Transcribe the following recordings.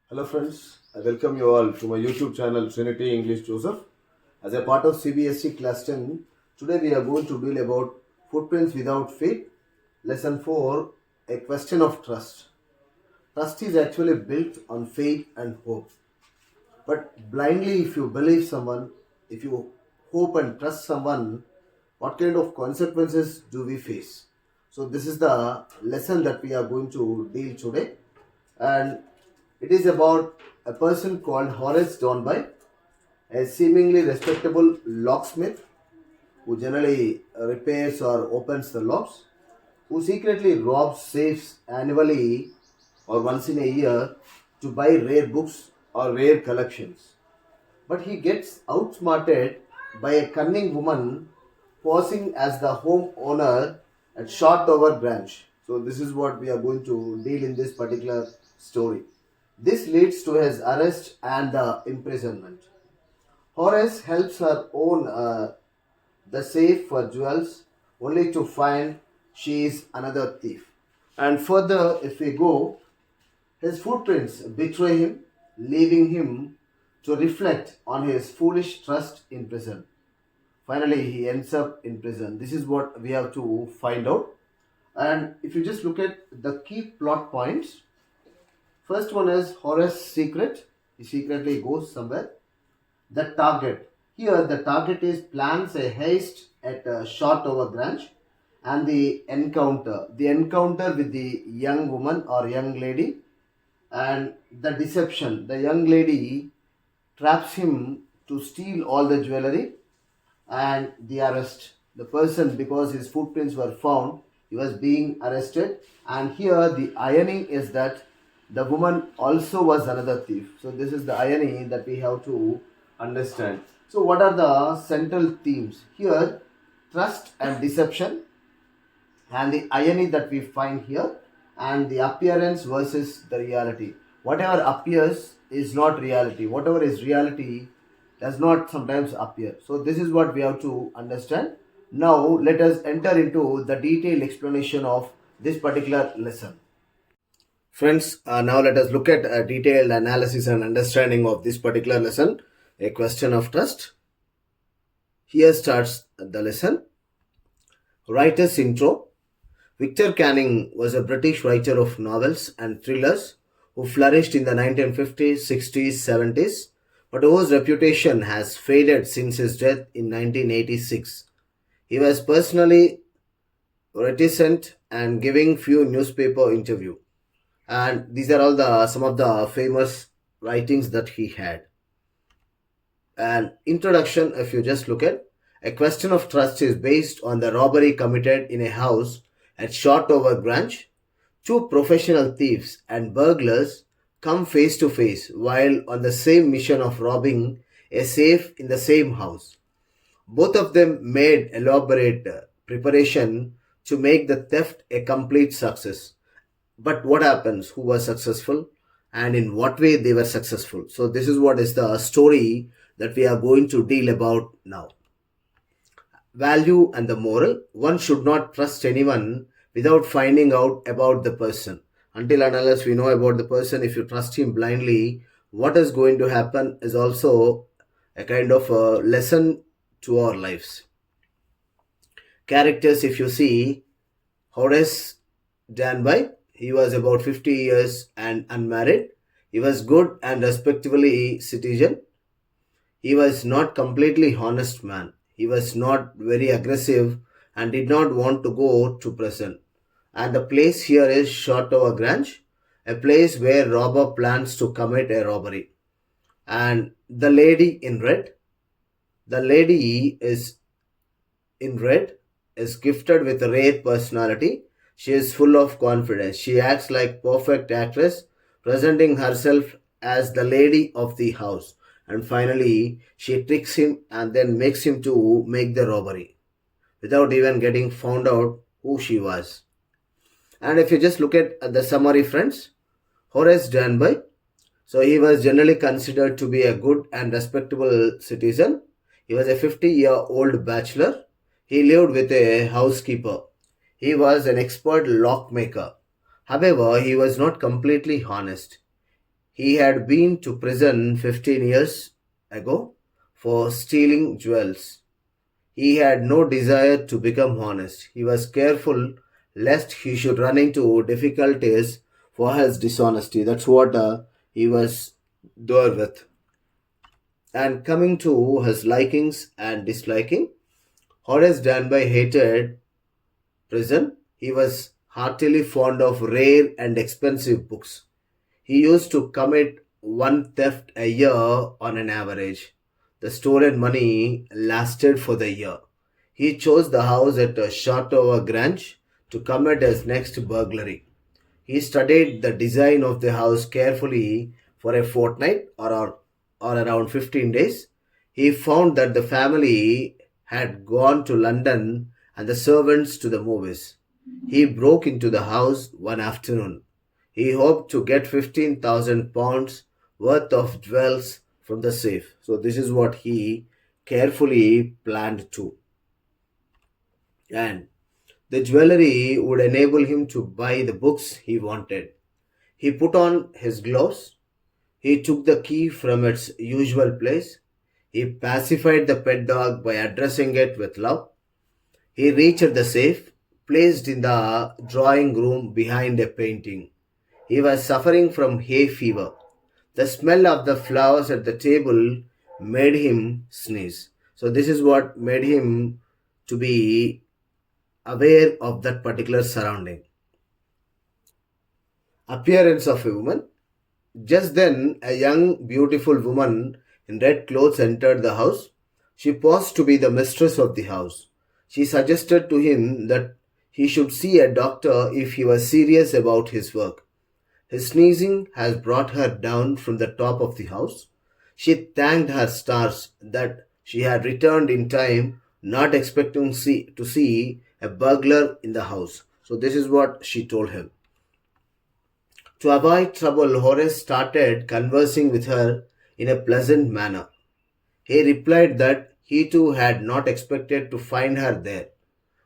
Hello friends, I welcome you all to my YouTube channel Trinity English Joseph. As a part of CBSE Class 10, today we are going to deal about footprints without feet. Lesson 4, a question of trust. Trust is actually built on faith and hope. But blindly if you believe someone, if you hope and trust someone, what kind of consequences do we face? So this is the lesson that we are going to deal today. And it is about a person called Horace Danby, a seemingly respectable locksmith who generally repairs or opens the locks, who secretly robs safes annually or once in a year to buy rare books or rare collections. But he gets outsmarted by a cunning woman posing as the home owner at Shortover branch. So this is what we are going to deal in this particular story. This leads to his arrest and the imprisonment. Horace helps her own the safe for jewels only to find she is another thief. And further, if we go, his footprints betray him, leaving him to reflect on his foolish trust in prison. Finally, he ends up in prison. This is what we have to find out. And if you just look at the key plot points, first one is Horace's secret. He secretly goes somewhere. The target. Here, the target is plans a heist at a Shortover branch and the encounter. The encounter with the young woman or young lady and the deception. The young lady traps him to steal all the jewelry and the arrest. The person, because his footprints were found, he was being arrested. And here the irony is that the woman also was another thief. So this is the irony that we have to understand. So what are the central themes? Here, trust and deception and the irony that we find here and the appearance versus the reality. Whatever appears is not reality. Whatever is reality does not sometimes appear. So this is what we have to understand. Now let us enter into the detailed explanation of this particular lesson. Friends, now let us look at a detailed analysis and understanding of this particular lesson, a question of trust. Here starts the lesson. Writer's intro. Victor Canning was a British writer of novels and thrillers who flourished in the 1950s, 60s, 70s, but whose reputation has faded since his death in 1986. He was personally reticent and giving few newspaper interviews. And these are all the some of the famous writings that he had. An introduction, if you just look at, a question of trust is based on the robbery committed in a house at Shortover branch. Two professional thieves and burglars come face to face while on the same mission of robbing a safe in the same house. Both of them made elaborate preparation to make the theft a complete success. But what happens? Who was successful and in what way they were successful? So this is what is the story that we are going to deal about now. Value and the moral. One should not trust anyone without finding out about the person. Until and unless we know about the person, if you trust him blindly, what is going to happen is also a kind of a lesson to our lives. Characters, if you see, Horace Danby, he was about 50 years and unmarried. He was good and respectably citizen. He was not completely honest man. He was not very aggressive and did not want to go to prison. And the place here is Shortover Grange, a place where robber plans to commit a robbery. And the lady in red, the lady is in red, is gifted with a rare personality. She is full of confidence. She acts like perfect actress, presenting herself as the lady of the house. And finally, she tricks him and then makes him to make the robbery without even getting found out who she was. And if you just look at the summary, friends, Horace Danby, so he was generally considered to be a good and respectable citizen. He was a 50-year-old bachelor. He lived with a housekeeper. He was an expert lockmaker. However, he was not completely honest. He had been to prison 15 years ago for stealing jewels. He had no desire to become honest. He was careful lest he should run into difficulties for his dishonesty. That's what he was there with. And coming to his likings and disliking, Horace Danby hated prison. He was heartily fond of rare and expensive books. He used to commit one theft a year on an average. The stolen money lasted for the year. He chose the house at Chateau Grange to commit his next burglary. He studied the design of the house carefully for a fortnight or around 15 days. He found that the family had gone to London and the servants to the movies. He broke into the house one afternoon. He hoped to get £15,000 worth of jewels from the safe. So, this is what he carefully planned to. And the jewelry would enable him to buy the books he wanted. He put on his gloves. He took the key from its usual place. He pacified the pet dog by addressing it with love. He reached the safe, placed in the drawing room behind a painting. He was suffering from hay fever. The smell of the flowers at the table made him sneeze. So this is what made him to be aware of that particular surrounding. Appearance of a woman. Just then, a young, beautiful woman in red clothes entered the house. She paused to be the mistress of the house. She suggested to him that he should see a doctor if he was serious about his work. His sneezing has brought her down from the top of the house. She thanked her stars that she had returned in time, not expecting to see a burglar in the house. So, this is what she told him. To avoid trouble, Horace started conversing with her in a pleasant manner. He replied that he too had not expected to find her there.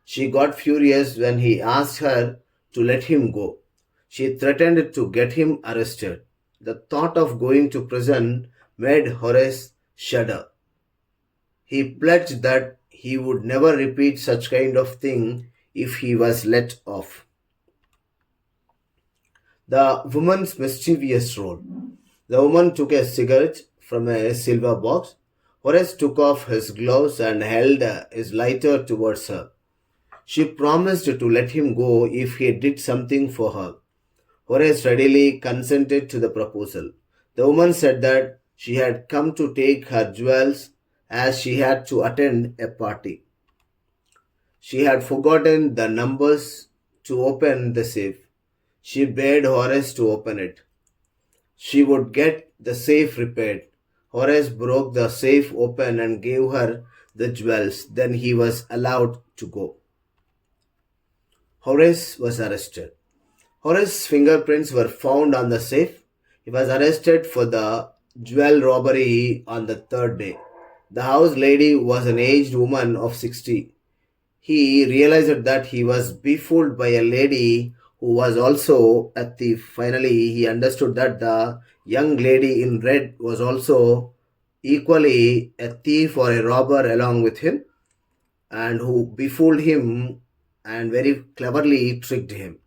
She got furious when he asked her to let him go. She threatened to get him arrested. The thought of going to prison made Horace shudder. He pledged that he would never repeat such kind of thing if he was let off. The woman's mischievous role. The woman took a cigarette from a silver box. Horace took off his gloves and held his lighter towards her. She promised to let him go if he did something for her. Horace readily consented to the proposal. The woman said that she had come to take her jewels as she had to attend a party. She had forgotten the numbers to open the safe. She bade Horace to open it. She would get the safe repaired. Horace broke the safe open and gave her the jewels. Then he was allowed to go. Horace was arrested. Horace's fingerprints were found on the safe. He was arrested for the jewel robbery on the third day. The house lady was an aged woman of 60. He realized that he was befooled by a lady who was also a thief. Finally, he understood that the young lady in red was also equally a thief or a robber along with him, and who befooled him and very cleverly tricked him.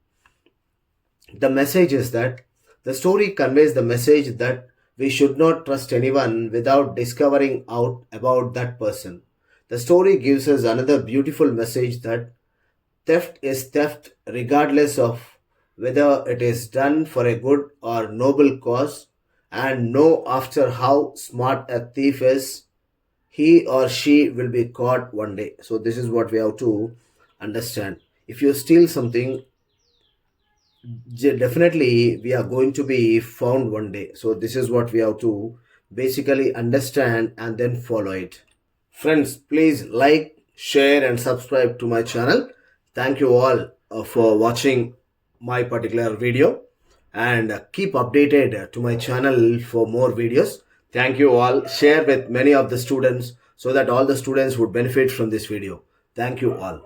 The message is that the story conveys the message that we should not trust anyone without discovering out about that person. The story gives us another beautiful message that theft is theft regardless of whether it is done for a good or noble cause, and know after how smart a thief is, he or she will be caught one day. So this is what we have to understand. If you steal something, definitely we are going to be found one day. So this is what we have to basically understand and then follow it. Friends, please like, share and subscribe to my channel. Thank you all for watching my particular video, and keep updated to my channel for more videos. Thank you all. Share with many of the students so that all the students would benefit from this video. Thank you all.